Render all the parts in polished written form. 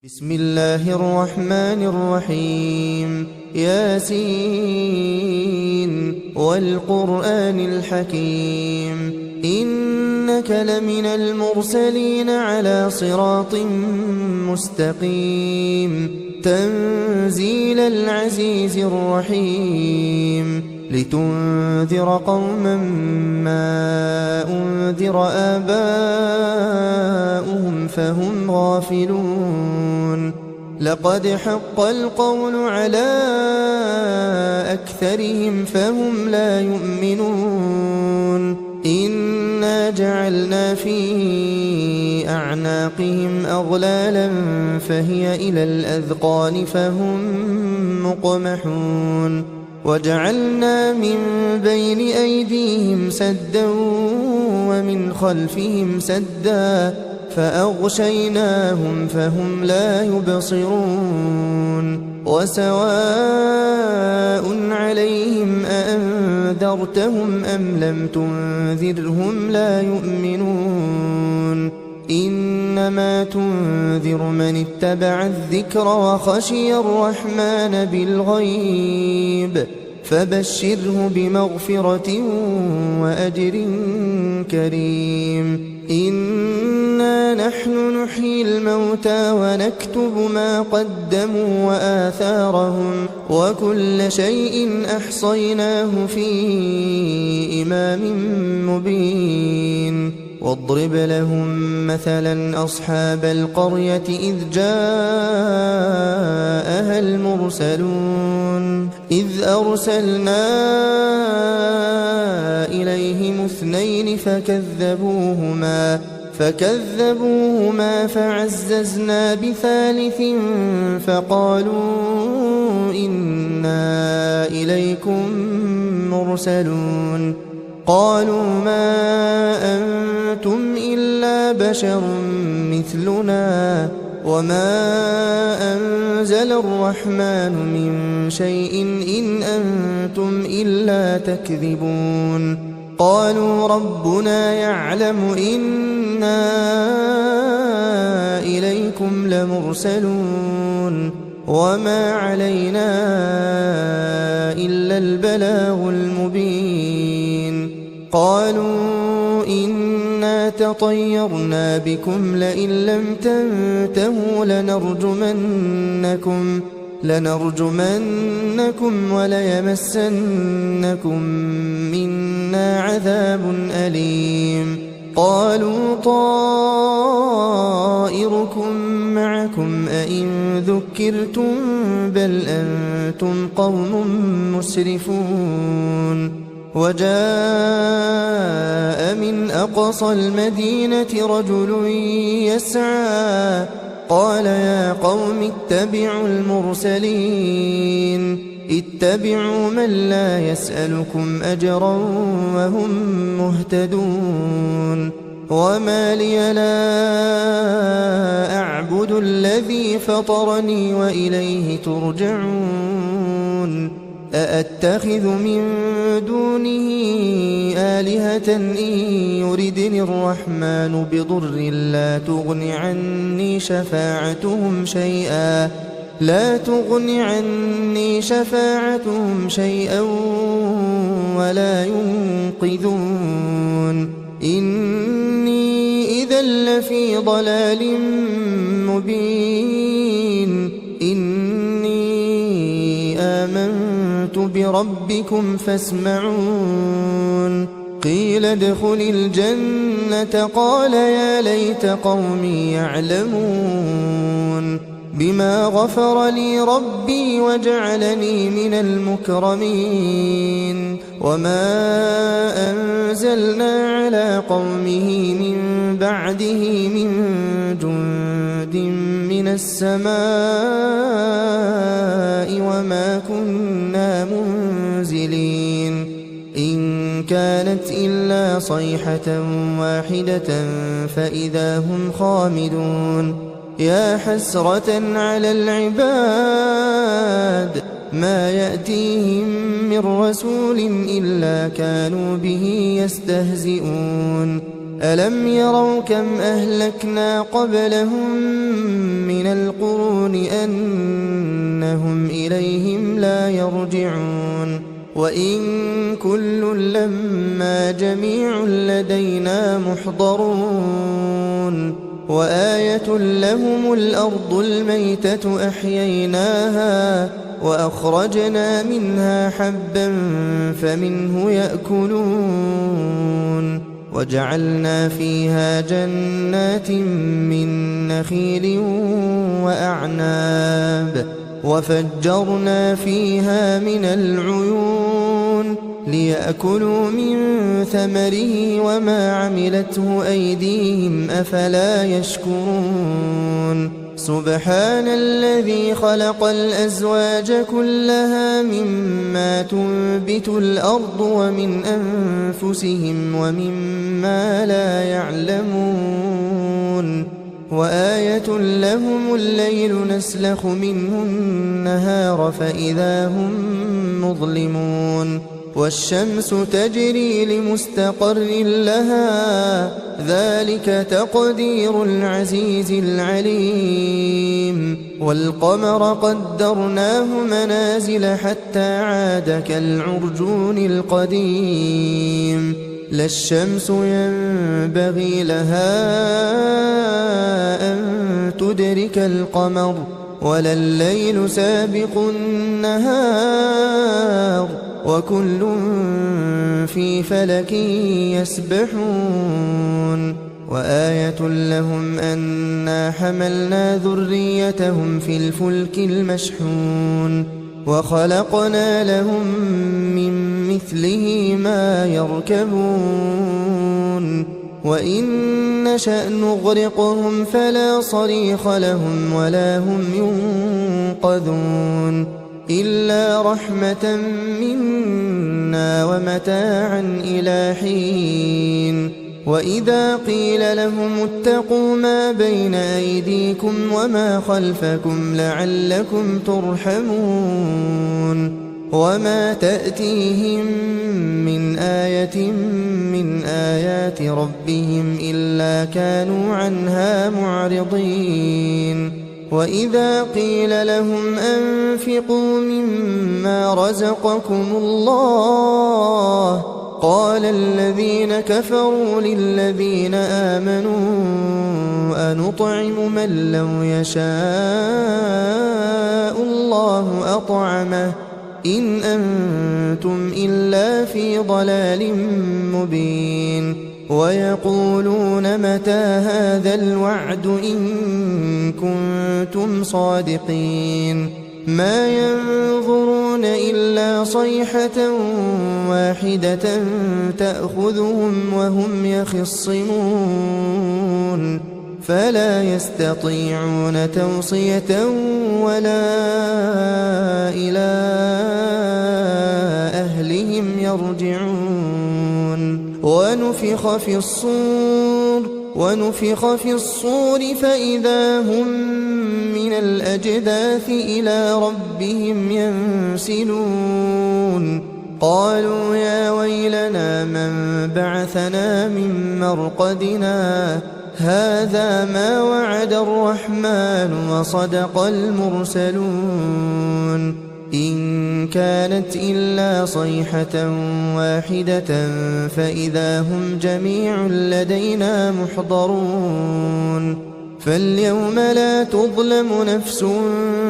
بسم الله الرحمن الرحيم ياسين والقرآن الحكيم إنك لمن المرسلين على صراط مستقيم تنزيل العزيز الرحيم لتنذر قوما ما أنذر آباؤهم فهم غافلون لقد حق القول على أكثرهم فهم لا يؤمنون إنا جعلنا في أعناقهم أغلالا فهي إلى الأذقان فهم مقمحون وجعلنا من بين أيديهم سدا ومن خلفهم سدا فأغشيناهم فهم لا يبصرون وسواء عليهم أأنذرتهم أم لم تنذرهم لا يؤمنون إنما تنذر من اتبع الذكر وخشي الرحمن بالغيب فبشره بمغفرة وأجر كريم إنا نحن نحيي الموتى ونكتب ما قدموا وآثارهم وكل شيء أحصيناه في إمام مبين واضرب لهم مثلا أصحاب القرية إذ جاءها المرسلون إذ أرسلنا إليهم اثنين فكذبوهما فعززنا بثالث فقالوا إنا إليكم مرسلون قالوا ما أنتم إلا بشر مثلنا وما أنزل الرحمن من شيء إن أنتم إلا تكذبون قالوا ربنا يعلم إنا إليكم لمرسلون وما علينا إلا البلاغ المبين قالوا إنا تطيرنا بكم لئن لم تنتهوا لنرجمنكم وليمسنكم منا عذاب أليم قالوا طائركم معكم أئن ذكرتم بل أنتم قوم مسرفون وجاء من أقصى المدينة رجل يسعى قال يا قوم اتبعوا المرسلين اتبعوا من لا يسألكم أجرا وهم مهتدون وما لي لا أعبد الذي فطرني وإليه ترجعون أأتخذ من دونه آلهة إن يردني الرحمن بضر لا تغن عني شفاعتهم شيئا ولا ينقذون إني إذا لفي ضلال مبين إني آمنت بربكم فاسمعون قيل ادخل الجنة قال يا ليت قومي يعلمون بما غفر لي ربي وجعلني من المكرمين وما أنزلنا على قومه من بعده من جند من السماء وما كنا منزلين إن كانت إلا صيحة واحدة فإذا هم خامدون يا حسرة على العباد ما يأتيهم من رسول إلا كانوا به يستهزئون ألم يروا كم أهلكنا قبلهم من القرون أنهم إليهم لا يرجعون وإن كل لما جميع لدينا محضرون وآية لهم الأرض الميتة أحييناها وأخرجنا منها حبا فمنه يأكلون وجعلنا فيها جنات من نخيل وأعناب وفجرنا فيها من العيون ليأكلوا من ثمره وما عملته أيديهم أفلا يشكرون سبحان الذي خلق الأزواج كلها مما تنبت الأرض ومن أنفسهم ومما لا يعلمون وآية لهم الليل نسلخ منه النهار فإذا هم مظلمون والشمس تجري لمستقر لها ذلك تقدير العزيز العليم والقمر قدرناه منازل حتى عاد كالعرجون القديم لا الشمس ينبغي لها أن تدرك القمر ولا الليل سابق النهار وكل في فلك يسبحون وآية لهم أنا حملنا ذريتهم في الفلك المشحون وخلقنا لهم من مثله ما يركبون وإن نشأ نغرقهم فلا صريخ لهم ولا هم ينقذون إلا رحمة منا ومتاعا إلى حين وإذا قيل لهم اتقوا ما بين أيديكم وما خلفكم لعلكم ترحمون وما تأتيهم من آية من آيات ربهم إلا كانوا عنها معرضين وإذا قيل لهم أنفقوا مما رزقكم الله قال الذين كفروا للذين آمنوا أنطعم من لو يشاء الله أطعمه إن أنتم إلا في ضلال مبين ويقولون متى هذا الوعد إن كنتم صادقين ما ينظرون إلا صيحة واحدة تأخذهم وهم يخصمون فلا يستطيعون توصية ولا إلى أهلهم يرجعون ونفخ في الصور فإذا هم من الأجداث إلى ربهم ينسلون قالوا يا ويلنا من بعثنا من مرقدنا هذا ما وعد الرحمن وصدق المرسلون إن كانت إلا صيحة واحدة فإذا هم جميع لدينا محضرون فاليوم لا تظلم نفس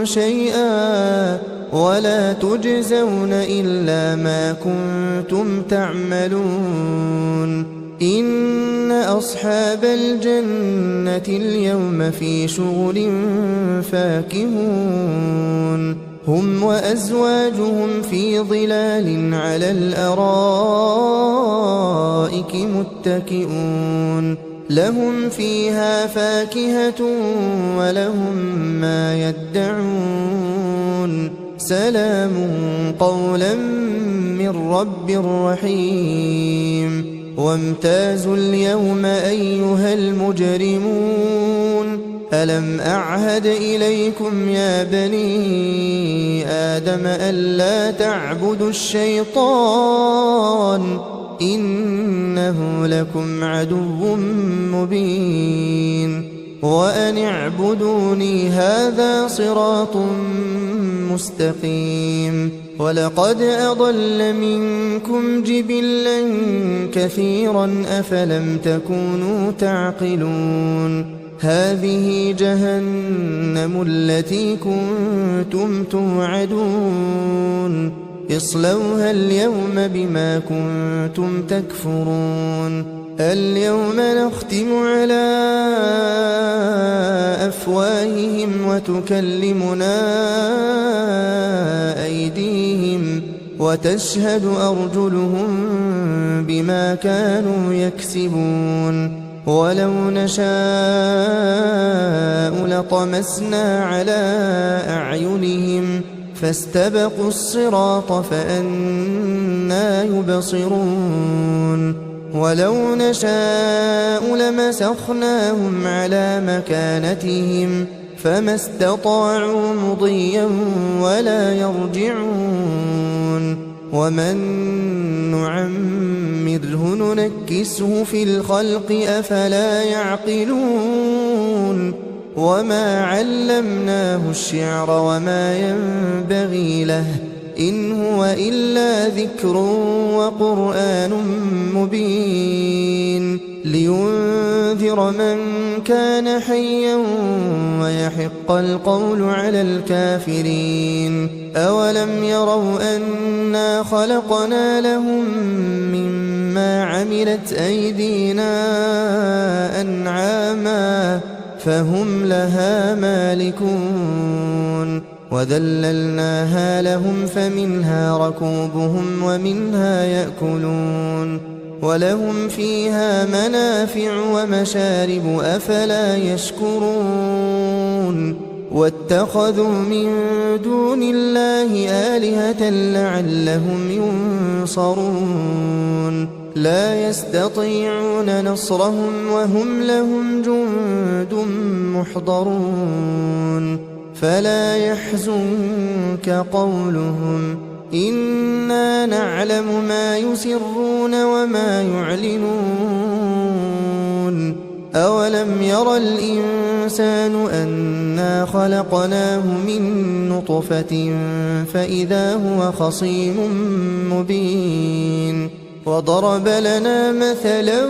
شيئا ولا تجزون إلا ما كنتم تعملون إن أصحاب الجنة اليوم في شغل فاكهون هم وأزواجهم في ظلال على الأرائك متكئون لهم فيها فاكهة ولهم ما يدعون سلام قولا من رب رحيم وامتازوا اليوم أيها المجرمون ألم أعهد إليكم يا بني آدم ألا تعبدوا الشيطان إنه لكم عدو مبين وأن اعبدوني هذا صراط مستقيم ولقد أضل منكم جبلا كثيرا أفلم تكونوا تعقلون هذه جهنم التي كنتم توعدون اصلوها اليوم بما كنتم تكفرون اليوم نختم على أفواههم وتكلمنا أيديهم وتشهد أرجلهم بما كانوا يكسبون ولو نشاء لطمسنا على أعينهم فاستبقوا الصراط فأنى يبصرون ولو نشاء لمسخناهم على مكانتهم فما استطاعوا مضيا ولا يرجعون ومن نعمره ننكسه في الخلق أفلا يعقلون وما علمناه الشعر وما ينبغي له إن هو إلا ذكر وقرآن مبين لينذر من كان حيا ويحق القول على الكافرين أولم يروا أنا خلقنا لهم مما عملت أيدينا أنعاما فهم لها مالكون وذللناها لهم فمنها ركوبهم ومنها يأكلون ولهم فيها منافع ومشارب أفلا يشكرون واتخذوا من دون الله آلهة لعلهم ينصرون لا يستطيعون نصرهم وهم لهم جند محضرون فلا يحزنك قولهم إنا نعلم ما يسرون وما يعلنون أولم ير الإنسان أنا خلقناه من نطفة فإذا هو خصيم مبين وضرب لنا مثلا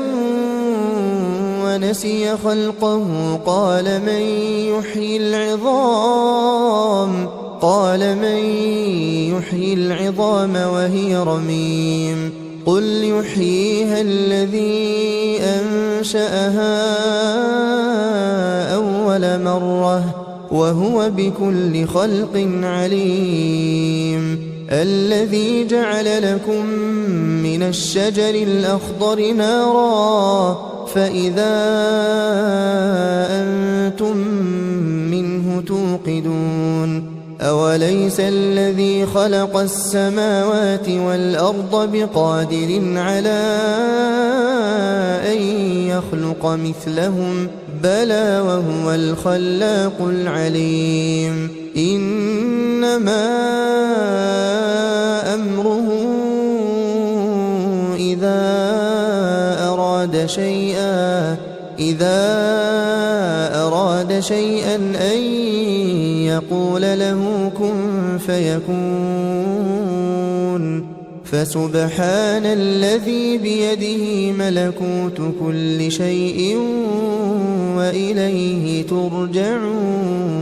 ونسي خلقه قال من يحيي العظام وهي رميم قل يحييها الذي أنشأها أول مرة وهو بكل خلق عليم الذي جعل لكم من الشجر الأخضر نارا فإذا أنتم منه توقدون أوليس الذي خلق السماوات والأرض بقادر على أن يخلق مثلهم بلى وهو الخلاق العليم إنما أمره إذا أراد شيئا أن يقول له كن فيكون فسبحان الذي بيده ملكوت كل شيء وإليه ترجعون